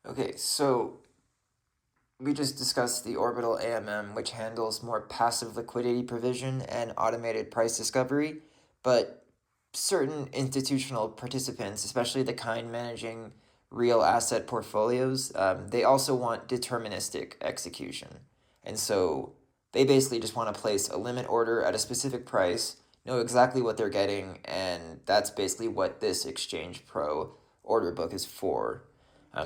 Okay, so we just discussed the orbital AMM, which handles more passive liquidity provision and automated price discovery, but certain institutional participants, especially the kind managing real asset portfolios, they also want deterministic execution. And so they basically just want to place a limit order at a specific price, know exactly what they're getting, and that's basically what this Exchange Pro order book is for.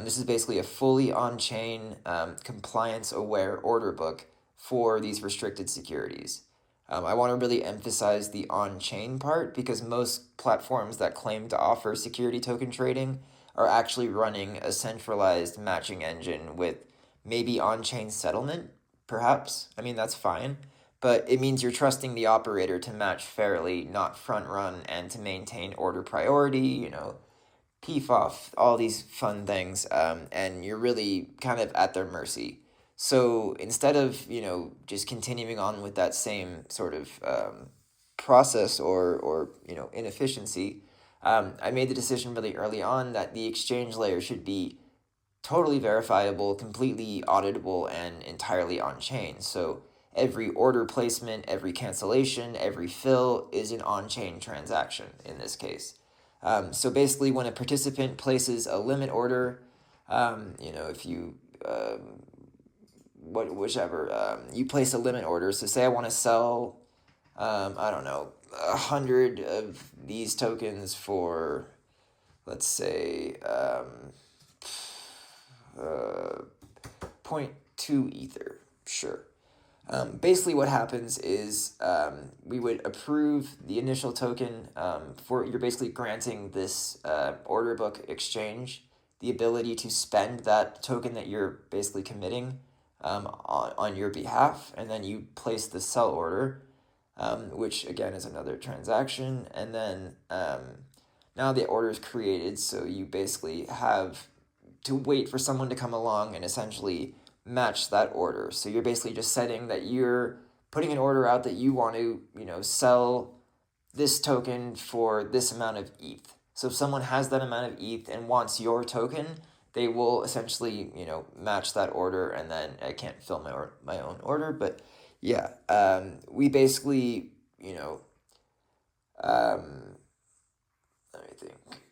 This is basically a fully on chain, compliance aware order book for these restricted securities. I want to really emphasize the on chain part because most platforms that claim to offer security token trading are actually running a centralized matching engine with maybe on chain settlement, perhaps. I mean, that's fine. But it means you're trusting the operator to match fairly, not front run, and to maintain order priority, PFOF, all these fun things, and you're really kind of at their mercy. So instead of just continuing on with that same sort of process or inefficiency, I made the decision really early on that the exchange layer should be totally verifiable, completely auditable, and entirely on chain. So every order placement, every cancellation, every fill is an on chain transaction in this case. So basically, when a participant places a limit order, if you whichever you place a limit order. So say I want to sell, I don't know, 100 of these tokens for, let's say, uh, point 0.2 ether. Sure. Basically, what happens is we would approve the initial token for you're basically granting this order book exchange the ability to spend that token that you're basically committing on your behalf, and then you place the sell order, which again is another transaction, and then now the order is created, so you basically have to wait for someone to come along and essentially match that order. So you're basically just setting that you're putting an order out that you want to, sell this token for this amount of ETH. So if someone has that amount of ETH and wants your token, they will essentially, match that order, and then I can't fill my own order, but yeah, we basically, um, let me think.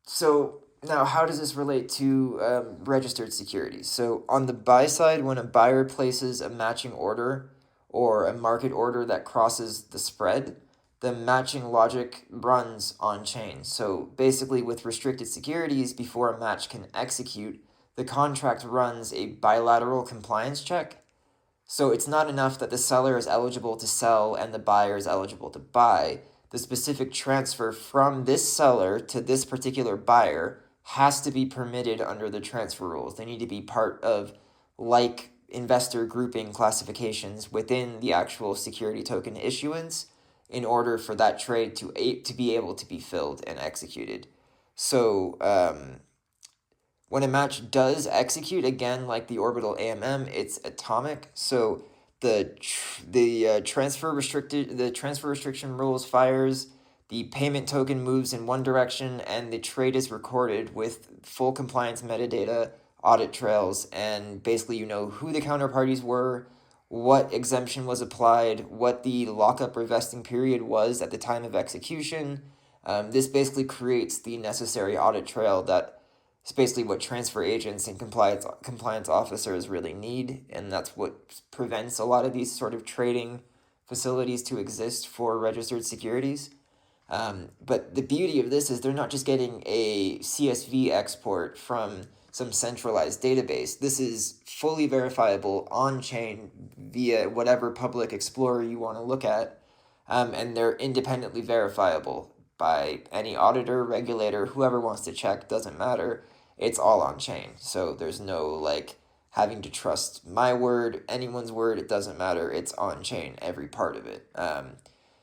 So now, how does this relate to registered securities? So on the buy side, when a buyer places a matching order or a market order that crosses the spread, the matching logic runs on chain. So basically, with restricted securities, before a match can execute, the contract runs a bilateral compliance check. So it's not enough that the seller is eligible to sell and the buyer is eligible to buy. The specific transfer from this seller to this particular buyer has to be permitted under the transfer rules. They need to be part of like investor grouping classifications within the actual security token issuance in order for that trade to be able to be filled and executed. So when a match does execute, again, like the orbital AMM, it's atomic. So the transfer restriction rules fires. The payment token moves in one direction, and the trade is recorded with full compliance metadata, audit trails, and basically you know who the counterparties were, what exemption was applied, what the lockup or vesting period was at the time of execution. This basically creates the necessary audit trail that it's basically what transfer agents and compliance officers really need, and that's what prevents a lot of these sort of trading facilities to exist for registered securities. But the beauty of this is they're not just getting a CSV export from some centralized database. This is fully verifiable on chain via whatever public explorer you want to look at, and they're independently verifiable by any auditor, regulator, whoever wants to check, doesn't matter. It's all on chain. So there's no like having to trust my word, anyone's word, it doesn't matter. It's on chain, every part of it.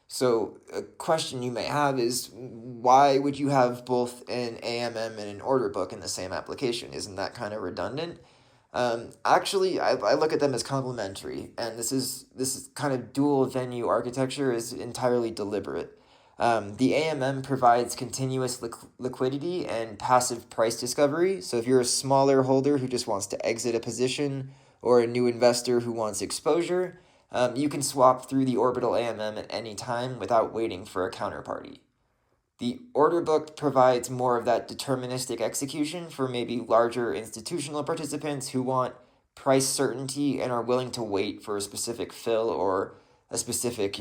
So a question you may have is why would you have both an AMM and an order book in the same application? Isn't that kind of redundant? Actually, I look at them as complementary, and this is kind of dual venue architecture is entirely deliberate. The AMM provides continuous liquidity and passive price discovery. So if you're a smaller holder who just wants to exit a position or a new investor who wants exposure, you can swap through the Orbital AMM at any time without waiting for a counterparty. The order book provides more of that deterministic execution for maybe larger institutional participants who want price certainty and are willing to wait for a specific fill or a specific,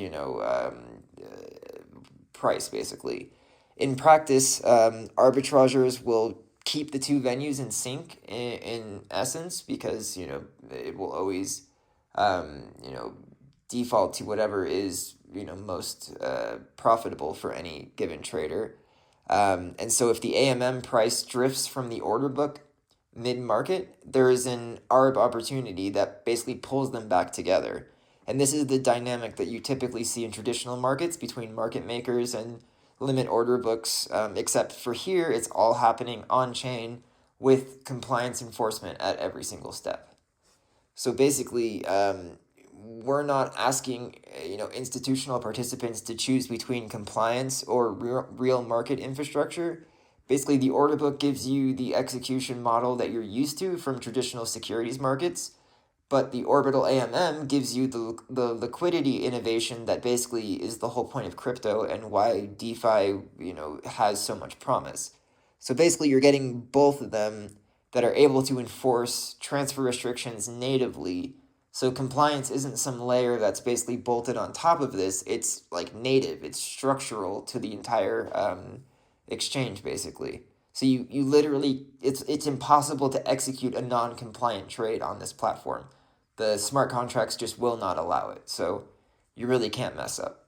price, basically. In practice, arbitrageurs will keep the two venues in sync in essence because, it will always, default to whatever is, most profitable for any given trader. And so if the AMM price drifts from the order book mid-market, there is an ARB opportunity that basically pulls them back together. And this is the dynamic that you typically see in traditional markets between market makers and limit order books, except for here, it's all happening on-chain with compliance enforcement at every single step. So basically, we're not asking institutional participants to choose between compliance or real market infrastructure. Basically, the order book gives you the execution model that you're used to from traditional securities markets, but the Orbital AMM gives you the liquidity innovation that basically is the whole point of crypto and why DeFi has so much promise. So basically, you're getting both of them that are able to enforce transfer restrictions natively. So compliance isn't some layer that's basically bolted on top of this. It's like native. It's structural to the entire exchange, basically. So you literally, it's impossible to execute a non-compliant trade on this platform. The smart contracts just will not allow it. So you really can't mess up.